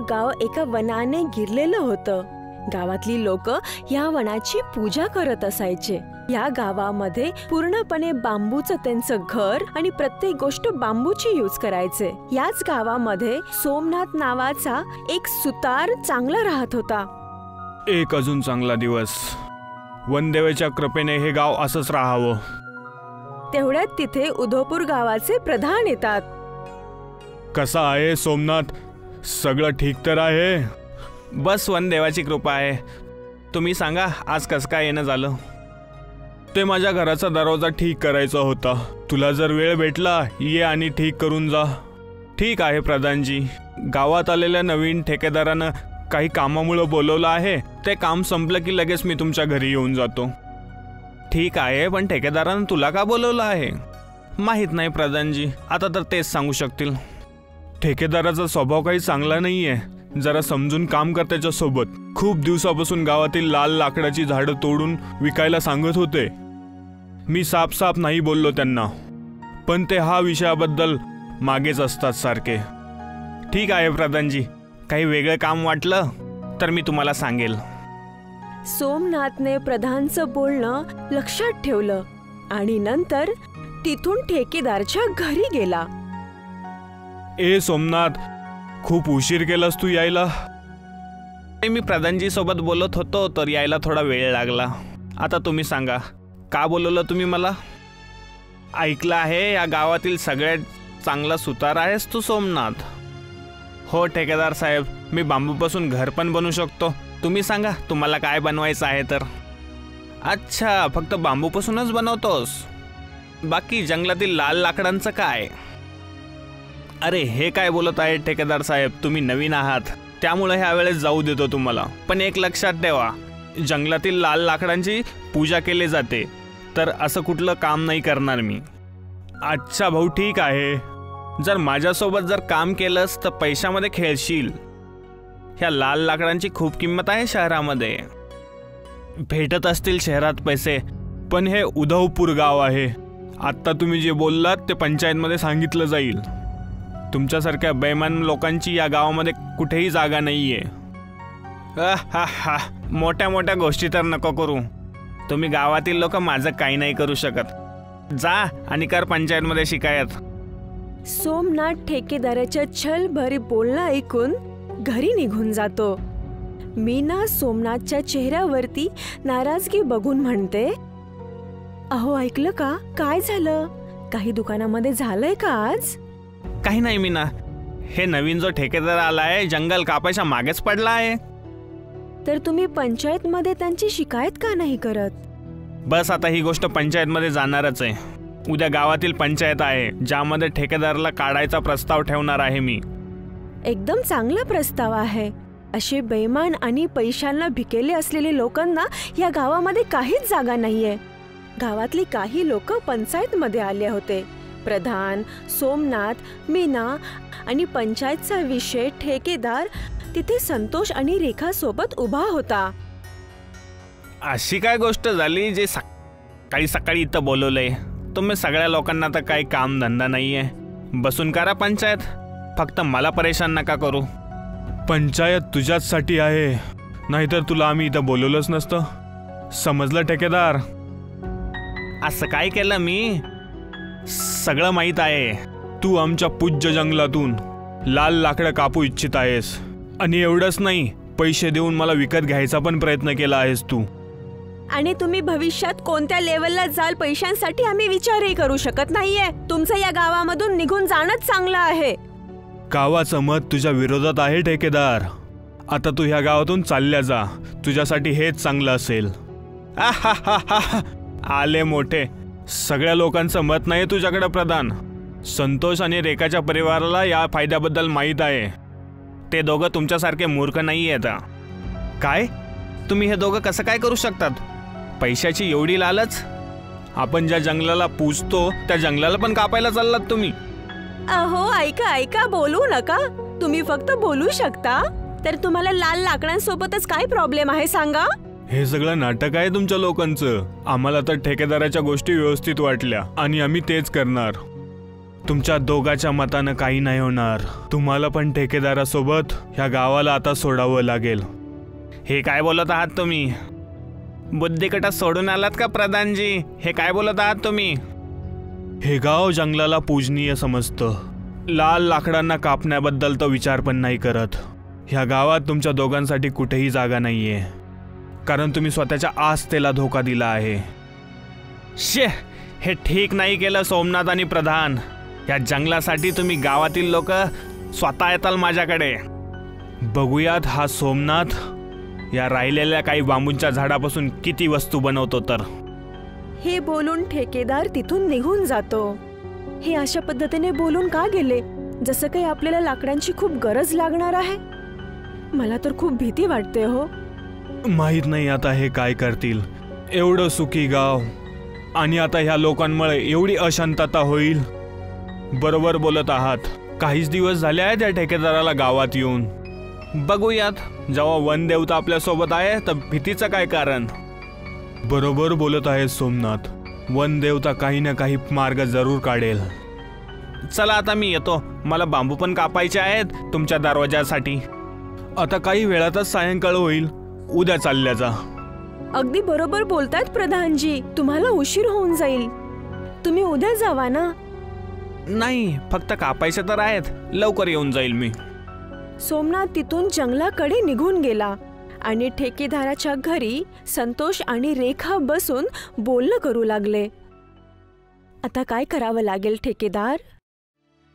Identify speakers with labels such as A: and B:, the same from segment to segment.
A: गाव एका वनाने गिरलेलं होतं. गावातली लोक या वनाची पूजा करत असायचे. या गावामध्ये पूर्णपणे बांबूचं त्यांचं घर आणि प्रत्येक गोष्ट बांबूची यूज करायचे. याच गावामध्ये सोमनाथ नावाचा एक सुतार चांगला राहत होता.
B: एक अजून चांगला दिवस. वनदेवाच्या कृपेने हे गाव असंच राहावं.
A: तेवढ्यात तिथे उदयपूर गावाचे प्रधान येतात.
B: कसा आहे सोमनाथ? सगळं ठीक तर आहे?
C: बस वनदेवाची कृपा आहे. तुम्ही सांगा आज कसं काय येणं झालं?
B: ते माझ्या घराचा दरवाजा ठीक करायचा होता. तुला जर वेळ भेटला ये आणि ठीक करून जा.
C: ठीक आहे प्रधानजी. गावात आलेल्या नवीन ठेकेदारानं काही कामामुळे बोलवलं आहे. ते काम संपलं की लगेच मी तुमच्या घरी येऊन जातो. ठीक आहे, पण ठेकेदारानं तुला का बोलवलं आहे? माहीत नाही प्रधानजी. आता तर तेच सांगू शकतील.
B: ठेकेदाराचा स्वभाव काही चांगला नाहीये. जरा समजून काम कर त्याच्यासोबत. खूप दिवसापासून गावातील लाल लाकडाची झाडं तोडून विकायला सांगत होते. मी साफ नाही बोललो त्यांना, पण ते हा विषयाबद्दल मागेच असतात सारखे.
C: ठीक आहे प्रधानजी, काही वेगळं काम वाटलं तर मी तुम्हाला सांगेल.
A: सोमनाथने प्रधानचं बोलणं लक्षात ठेवलं आणि नंतर तिथून ठेकेदारच्या घरी गेला.
B: ए सोमनाथ, खूप उशीर केलास तू यायला.
C: मी प्रधानजी सोबत बोलत होतो तर यायला थोडा वेळ लागला. आता तुम्ही सांगा का बोलवलं तुम्ही मला? ऐकलं आहे या गावातील सगळ्यात चांगला सुतार आहेस तू सोमनाथ. हो ठेकेदार साहेब, मी बांबूपासून घर पण बनवू शकतो. तुम्ही सांगा तुम्हाला काय बनवायचं आहे तर. अच्छा, फक्त बांबूपासूनच बनवतोस? बाकी जंगलातील लाल लाकडांचं काय? अरे हे काय बोलत आहे ठेकेदार साहेब, तुम्ही नवीन आहात त्यामुळे ह्या वेळेस जाऊ देतो तुम्हाला. पण एक लक्षात ठेवा, जंगलातील लाल लाकडांची पूजा केली जाते, तर असं कुठलं काम नाही करणार मी.
B: अच्छा भाऊ, ठीक आहे.
C: जर माझ्यासोबत जर काम केलंस तर पैशामध्ये खेळशील. ह्या लाल लाकडांची खूप किंमत आहे शहरामध्ये. भेटत असतील शहरात पैसे,
B: पण हे उदयपूर गाव आहे. आत्ता तुम्ही जे बोललात ते पंचायतमध्ये सांगितलं जाईल. तुमच्यासारख्या बेईमान लोकांची या गावामध्ये कुठेही जागा नाहीये.
C: मोठ्या मोठ्या गोष्टी तर नको करू. तुम्ही गावातील लोक माझं काही नाही करू शकत. जा आणि कर पंचायतमध्ये शिकायत.
A: सोमनाथ ठेकेदाराच्या छलभरी बोलणं ऐकून घरी निघून जातो. मीना सोमनाथच्या चेहऱ्यावरती नाराजगी बघून म्हणते, अहो ऐकलं का? काय झालं? काही दुकानामध्ये झालंय का आज?
C: काही नाही मीना, हे नवीन जो ठेकेदार आलाय जंगल कापायच्या मागेच पडला आहे.
A: तर तुम्ही पंचायतमध्ये त्यांची शिकायत का नाही करत?
C: बस आता ही गोष्ट पंचायतमध्ये जाणारच आहे. उद्या गावातील पंचायत आहे ज्यामध्ये ठेकेदाराला काढायचा प्रस्ताव ठेवणार आहे मी.
A: एकदम चांगला प्रस्ताव आहे. असे बेईमान आणि पैशांना भिकेले असलेले लोकांना या गावामध्ये काहीच जागा नाहीये. गावातली काही लोक पंचायतमध्ये आले होते. प्रधान, सोमनाथ, मीना आणि पंचायतचा विषय ठेकेदार तिथे संतोष आणि रेखा सोबत उभा होता.
C: अशी काय गोष्ट झाली जे सकाळी इथं बोलवलंय? तुम्ही सगळ्या लोकांना तर काही काम धंदा नाहीये. बसून करा पंचायत. फक्त मला परेशान नका करू.
B: पंचायत तुझ्याचसाठी आहे, नाहीतर तुला आम्ही इथं बोलवलंच नसतं. समजलं ठेकेदार?
C: असं काय केलं मी? सगळं माहीत आहे.
B: तू आमच्या पूज्य जंगलातून लाल लाकडं कापू इच्छित आहेस आणि एवढंच नाही, पैसे देऊन मला विकत घ्यायचा पण प्रयत्न केला आहेस तू.
A: आणि तुम्ही भविष्यात कोणत्या लेवलला जाल पैशांसाठी आम्ही विचारही करू शकत नाहीये. तुमचं या गावामधून निघून जाणंच चांगलं आहे.
B: गावाचं मत तुझ्या विरोधात आहे ठेकेदार. आता तू ह्या गावातून चालल्या जा. तुझ्यासाठी हेच चांगलं असेल.
C: आले मोठे.
B: सगळ्या लोकांचं मत नाही तुझ्याकडे प्रधान. संतोष आणि रेखाच्या परिवाराला या फायद्याबद्दल माहीत आहे.
C: ते दोघं तुमच्यासारखे मूर्ख नाही आहेत. काय? तुम्ही हे दोघं कसं काय करू शकतात? पैशाची एवढी लालच?
B: आपण ज्या जंगलाला पूजतो त्या जंगलाला पण कापायला चाललात तुम्ही.
A: अहो ऐका, बोलू नका. तुम्ही फक्त बोलू शकता. तर तुम्हाला लाल लाकडांसोबतच काय प्रॉब्लेम आहे सांगा?
B: हे सगळं नाटक आहे तुमच्या लोकांचं. आम्हाला तर ठेकेदाराच्या गोष्टी व्यवस्थित वाटल्या आणि आम्ही तेच करणार. तुमच्या दोघांच्या मतानं काही नाही होणार. तुम्हाला पण ठेकेदारासोबत ह्या गावाला आता सोडावं लागेल.
C: हे काय बोलत आहात तुम्ही? बुद्धिकटा सोडून आलात का प्रधानजी? हे काय बोलत आहात तुम्ही?
B: हे गाव जंगलाला पूजनीय समजतं. लाल लाकडांना कापण्याबद्दल तो विचार पण नाही करत. ह्या गावात तुमच्या दोघांसाठी कुठेही जागा नाहीये, कारण तुम्ही स्वतःच्या आस्थेला धोका दिला आहे.
C: शे, हे ठीक नाही केलं सोमनाथ आणि प्रधान. या जंगलासाठी तुम्ही गावातील लोक स्वतः येताल माझ्याकडे.
B: बघूयात हा सोमनाथ या राहिलेल्या काही बांबूंच्या झाडापासून किती वस्तू बनवतो तर.
A: हे बोलून ठेकेदार तिथून निघून जातो. हे अशा पद्धतीने बोलून का गेले? जसं काही आपल्याला लाकडांची खूप गरज लागणार आहे. मला तर खूप भीती वाटते हो.
B: माहित नाही आता हे काय करतील. एवढं सुखी गाव आणि आता ह्या लोकांमुळे एवढी अशांतता होईल. बरोबर बोलत आहात. काहीच दिवस झाले आहेत त्या ठेकेदाराला गावात येऊन.
C: बघूयात, जेव्हा वनदेवता आपल्या सोबत आहे तर भीतीचं काय कारण?
B: बरोबर बोलत आहे सोमनाथ. वनदेवता काही ना काही मार्ग जरूर काढेल.
C: चला आता मी येतो. मला बांबू पण कापायचे आहेत तुमच्या दरवाजासाठी.
B: आता काही वेळातच सायंकाळ होईल. उद्या चालल्या जा.
A: अगदी बरोबर बोलतायत प्रधानजी. तुम्हाला उशीर होऊन जाईल. तुम्ही उद्या जावा ना.
C: नाही, फक्त कापायचे तर आहेत. लवकर येऊन जाईल मी.
A: सोमनाथ तिथून जंगलाकडे निघून गेला आणि ठेकेदाराच्या घरी संतोष आणि रेखा बसून बोलणं करू लागले. आता काय करावं लागेल ठेकेदार?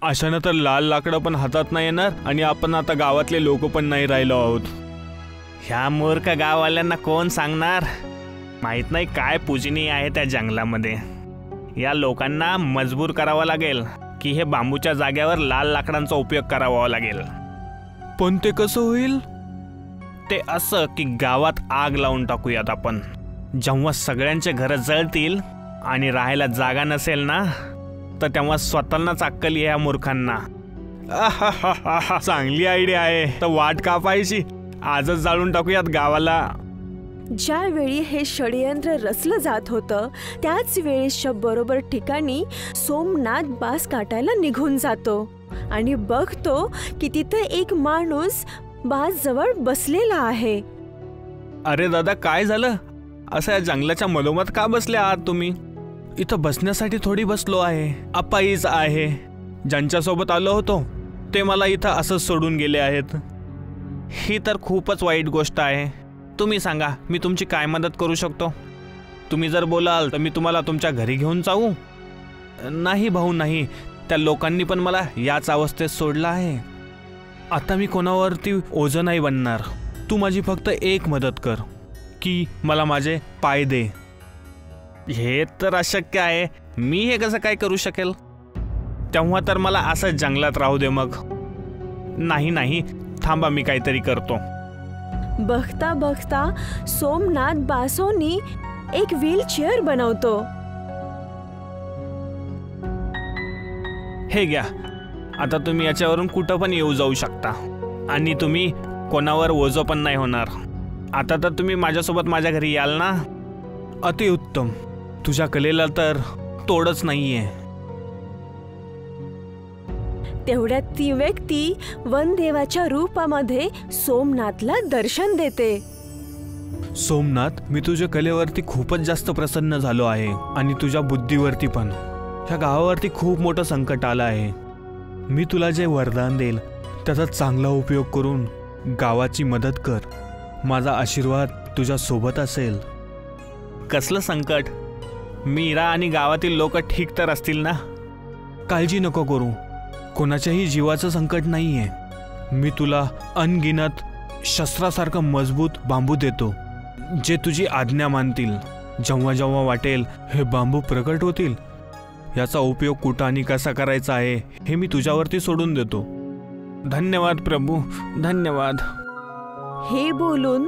B: अशानं तर लाल लाकडं पण हातात नाही येणार आणि आपण आता गावातले लोक पण नाही राहिलो आहोत.
C: ह्या मूर्ख गाववाल्यांना कोण सांगणार? माहित नाही काय पूजनीय आहे त्या जंगलामध्ये. या लोकांना मजबूर करावं लागेल की हे बांबूच्या जागेवर लाल लाकडांचा उपयोग करावा लागेल.
B: पण ते कसं होईल?
C: ते असं की गावात आग लावून टाकूयात आपण. जेव्हा सगळ्यांचे घरं जळतील आणि राहायला जागा नसेल ना, तर तेव्हा स्वतःलाच अक्कल या मूर्खांना.
B: चांगली आयडिया आहे. तर वाट कापायची. आजच जाळून टाकूयात गावाला.
A: ज्यावेळी हे षडयंत्र रचलं जात होतं त्याच वेळेच्या बरोबर ठिकाणी सोमनाथ बास काटायला निघून जातो आणि बघतो की तिथे एक माणूस बास जवळ बसलेला आहे.
C: अरे दादा, काय झालं? असं या जंगलाच्या मधोमध का बसले आहात तुम्ही?
B: इथं बसण्यासाठी थोडी बसलो आहे. अपाईच आहे. ज्यांच्यासोबत आलो होतो ते मला इथं असंच सोडून गेले आहेत.
C: ही तर खूपच वाईट गोष्ट आहे. तुम्ही सांगा, मी तुमची काय मदत करू शकतो? तुम्ही जर बोलाल तर मी तुम्हाला तुमच्या घरी घेऊन जाऊ.
B: नाही भाऊ, नाही. त्या लोकांनी पण मला याच अवस्थेत सोडलं आहे. आता मी कोणावरती ओझं नाही बनणार. तू माझी फक्त एक मदत कर की मला माझे पाय दे.
C: हे तर अशक्य आहे. मी हे कसं काय करू शकेल? तेव्हा तर मला असं जंगलात राहू दे मग. नाही नाही, थांबा, मी काहीतरी करतो.
A: बघता बघता सोमनाथ बासोनी एक व्हीलचेअर बनवतो.
C: हे घ्या. आता तुम्ही याच्यावरून कुठं पण येऊ जाऊ शकता आणि तुम्ही कोणावर ओझं पण नाही होणार. आता तर तुम्ही माझ्यासोबत माझ्या घरी याल ना?
B: अतिउत्तम. तुझ्या कलेला तर तोडच नाहीये.
A: तेवढ्यात ती व्यक्ती वनदेवाच्या रूपामध्ये सोमनाथला दर्शन देते.
B: सोमनाथ, मी तुझ्या कलेवरती खूपच जास्त प्रसन्न झालो आहे आणि तुझ्या बुद्धीवरती पण. ह्या गावावरती खूप मोठं संकट आलं आहे. मी तुला जे वरदान देईल त्याचा चांगला उपयोग करून गावाची मदत कर. माझा आशीर्वाद तुझ्या सोबत असेल.
C: कसलं संकट? मीरा आणि गावातील लोक ठीक तर असतील ना?
B: काळजी नको करू. कोणाच्याही जीवाचं संकट नाहीये. मी तुला अनगिनत शस्त्रासारखं मजबूत बांबू देतो जे तुझी आज्ञा मानतील. जेव्हा जेव्हा वाटेल हे बांबू प्रकट होतील. याचा उपयोग कुठं आणि कसा करायचा आहे हे मी तुझ्यावरती सोडून देतो.
C: धन्यवाद प्रभू, धन्यवाद.
A: हे बोलून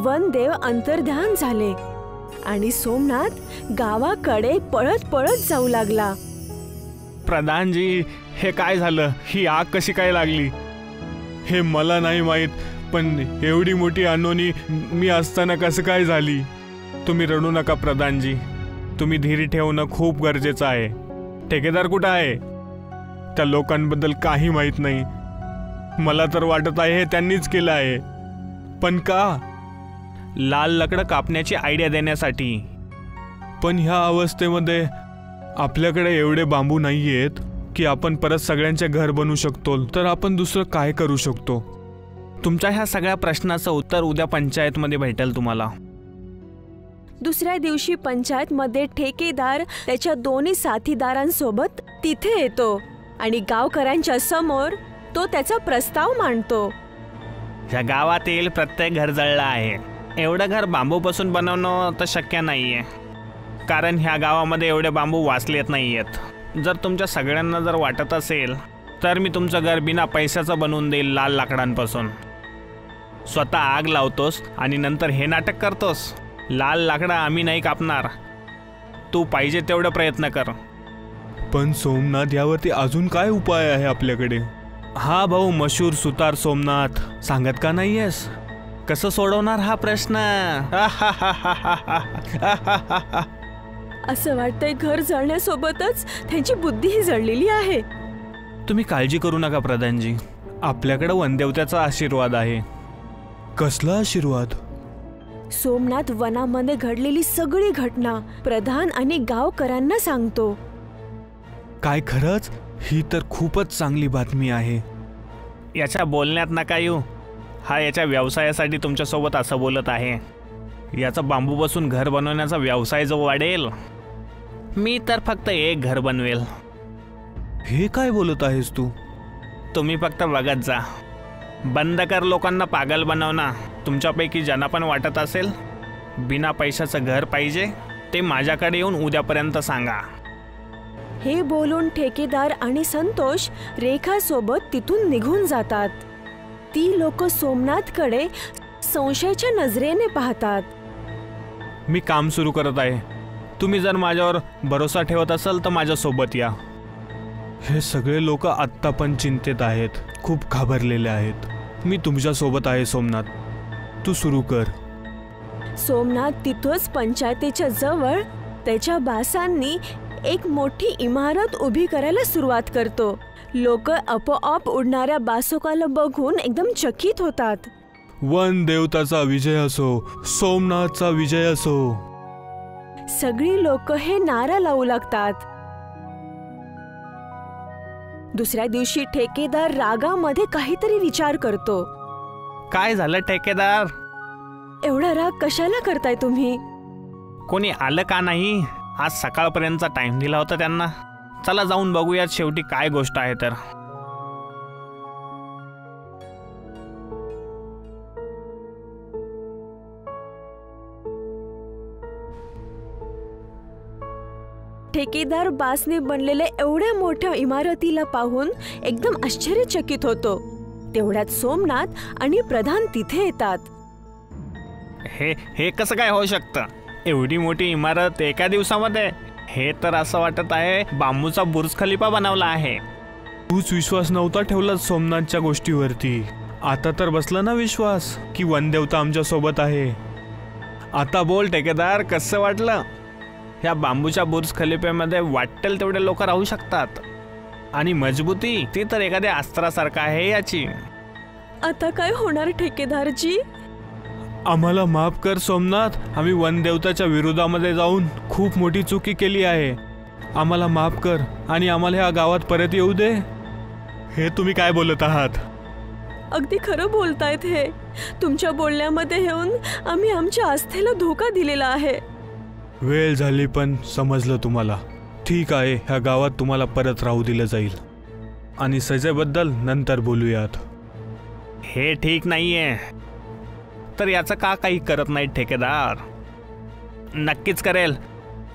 A: वनदेव अंतर्ध्यान झाले आणि सोमनाथ गावाकडे पळत पळत जाऊ लागला.
C: प्रधानजी, हे काय झालं? ही आग कशी काय लागली?
B: हे मला नाही माहीत, पण एवढी मोठी अनोनी मी असताना कसं काय झाली?
C: तुम्ही रडू नका प्रधानजी. तुम्ही धीर ठेवणं खूप गरजेचं आहे. ठेकेदार कुठं आहे?
B: त्या लोकांबद्दल काही माहीत नाही. मला तर वाटत आहे हे त्यांनीच केलं आहे. पण का?
C: लाल लाकडं कापण्याची आयडिया देण्यासाठी.
B: पण ह्या अवस्थेमध्ये आपल्याकडे एवढे बांबू नाही आहेत की आपण परत सगळ्यांचे घर बनवू शकतो. तर आपण दुसरं काय करू शकतो?
C: तुमच्या ह्या सगळ्या प्रश्नाचं उत्तर उद्या पंचायतमध्ये भेटेल तुम्हाला.
A: दुसऱ्या दिवशी पंचायतमध्ये ठेकेदार त्याच्या दोन्ही साथीदारांसोबत तिथे येतो आणि गावकऱ्यांच्या समोर तो त्याचा प्रस्ताव मांडतो.
C: ह्या गावातील प्रत्येक घर जळलं आहे. एवढं घर बांबूपासून बनवणं तर शक्य नाहीये, कारण ह्या गावामध्ये एवढे बांबू वाचलेत नाहीयेत. जर तुमच्या सगळ्यांना जर वाटत असेल तर मी तुमचं घर बिना पैशाचं बनवून देईल लाल लाकडांपासून. स्वतः आग लावतोस आणि नंतर हे नाटक करतोस. लाल लाकडं आम्ही नाही कापणार, तू पाहिजे तेवढे प्रयत्न कर.
B: पण सोमनाथ, यावरती अजून काय उपाय आहे आपल्याकडे?
C: हा भाऊ मशहूर सुतार सोमनाथ, सांगत का नाहीयेस? कसं सोडवणार हा प्रश्न?
A: असं वाटतंय घर जळण्यासोबतच त्यांची बुद्धीही जळलेली आहे.
C: तुम्ही काळजी करू नका प्रधानजी, आपल्याकडे वनदेवत्याचा आशीर्वाद आहे.
B: कसला आशीर्वाद?
A: सोमनाथ वनामध्ये घडलेली सगळी घटना प्रधान आणि गावकऱ्यांना सांगतो.
B: काय खरंच? ही तर खूपच चांगली बातमी आहे.
C: याच्या बोलण्यात नका येऊ. हा याच्या व्यवसायासाठी तुमच्यासोबत असं बोलत आहे. याचा बांबूपासून घर बनवण्याचा व्यवसाय जो वाढेल, मी तर फक्त एक घर बनवेल.
B: हे काय बोलत आहेस तू?
C: तुम्ही फक्त बघत जा. बंद कर लोकांना पागल बनवणं. तुमच्यापैकी ज्यांना पण वाटत असेल बिना पैशाचं घर पाहिजे ते माझ्याकडे येऊन उद्यापर्यंत सांगा.
A: हे बोलून ठेकेदार आणि संतोष रेखासोबत तिथून निघून जातात. ती लोक सोमनाथकडे संशयाच्या नजरेने पाहतात.
B: मी काम सुरू करत आहे. तुम्ही जर माझ्यावर भरोसा ठेवत असाल तर माझ्यासोबत या. हे सगळे लोक आत्ता पण चिंतेत आहेत, खूप घाबरलेले आहेत. मी तुमच्यासोबत आहे सोमनाथ, तू सुरू कर.
A: सोमनाथ तिथंच पंचायतीच्या जवळ त्याच्या बासांनी एक मोठी इमारत उभी करायला सुरुवात करतो. लोक आपोआप उडणाऱ्या बासुकाला बघून एकदम चकित होतात.
B: वन देवताचा विजय असो, सोमनाथचा विजय असो.
A: सगळी लोक हे नारा लावू लागतात. दुसऱ्या दिवशी ठेकेदार रागामध्ये काहीतरी विचार करतो.
C: काय झालं ठेकेदार?
A: एवढा राग कशाला करताय तुम्ही?
C: कोणी आलं का नाही? आज सकाळपर्यंतचा टाइम दिला होता त्यांना. चला जाऊन बघूयात शेवटी काय गोष्ट आहे तर.
A: ठेकेदार बासने बनलेल्या एवढ्या मोठ्या इमारतीला पाहून एकदम आश्चर्यचकित होतो. तेवढ्यात सोमनाथ आणि प्रधान तिथे येतात.
C: हे कसं काय होऊ शकतं? एवढी मोठी इमारत एका दिवसामध्ये? हे तर असं वाटत आहे बांबूचा बुर्ज खलिफा बनवला आहे.
B: तूच विश्वास नव्हता ठेवला सोमनाथच्या गोष्टीवरती. आता तर बसला ना विश्वास की वनदेवता आमच्या सोबत आहे.
C: आता बोल ठेकेदार, कसं वाटलं? ह्या बांबूच्या बुर्ज खलिफ्यामध्ये वाटेल तेवढे लोक राहू शकतात. आणि मजबूती ती तर एखाद्या अस्त्रासारखा आहे याची.
A: आता काय होणार ठेकेदारजी?
B: आम्हाला माफ कर सोमनाथ, आम्ही वनदेवताच्या विरोधामध्ये जाऊन खूप मोठी चुकी केली आहे. आम्हाला माफ कर आणि आम्हाला ह्या गावात परत येऊ दे. हे तुम्ही काय बोलत आहात?
A: अगदी खरं बोलतायत हे. तुमच्या बोलण्यामध्ये येऊन आम्ही आमच्या आस्थेला धोका दिलेला आहे.
B: वेळ झाली पण समजलं तुम्हाला. ठीक आहे, ह्या गावात तुम्हाला परत राहू दिलं जाईल आणि सजेबद्दल नंतर बोलूयात.
C: हे ठीक नाहीये. तर याचं का काही करत नाही ठेकेदार? नक्कीच करेल,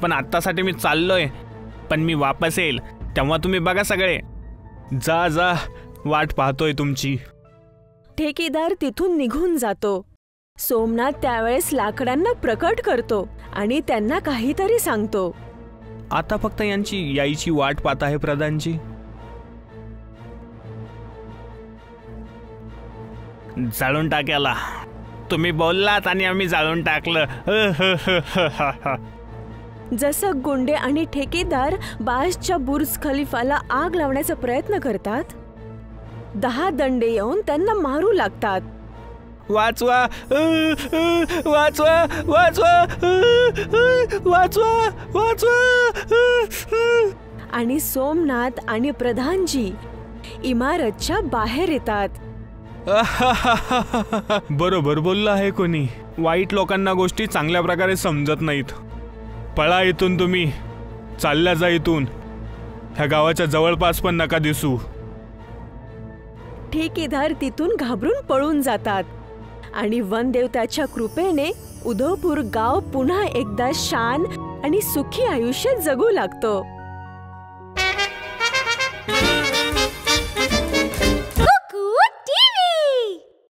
C: पण आत्तासाठी मी चाललोय. पण मी वापस येईल तेव्हा तुम्ही बघा सगळे.
B: जा जा, वाट पाहतोय तुमची.
A: ठेकेदार तिथून निघून जातो. सोमनाथ त्यावेळेस लाकडांना प्रकट करतो आणि त्यांना काहीतरी सांगतो.
C: आता फक्त यांची यायची वाट पाहत आहे प्रधानजी. जाळून टाक्याला. तुम्ही बोललात आणि आम्ही जाळून टाकलं.
A: जसं गुंडे आणि ठेकेदार बासच्या बुर्ज खलिफाला आग लावण्याचा प्रयत्न करतात, 10 दंडे येऊन त्यांना मारू लागतात.
C: वाचवा वाचवा वाचवा वाचवा वाचवा.
A: आणि सोमनाथ आणि प्रधानजी इमारतच्या बाहेर येतात.
B: बरोबर बोललं आहे कोणी.
C: वाईट लोकांना गोष्टी चांगल्या प्रकारे समजत नाहीत.
B: पळा इथून तुम्ही, चालल्या जा इथून. ह्या गावाच्या जवळपास पण नका दिसू.
A: ठेकेदार तिथून घाबरून पळून जातात आणि वनदेवताच्या कृपेने उदयपूर गाव पुन्हा एकदा शान आणि सुखी आयुष्य जगू लागतो.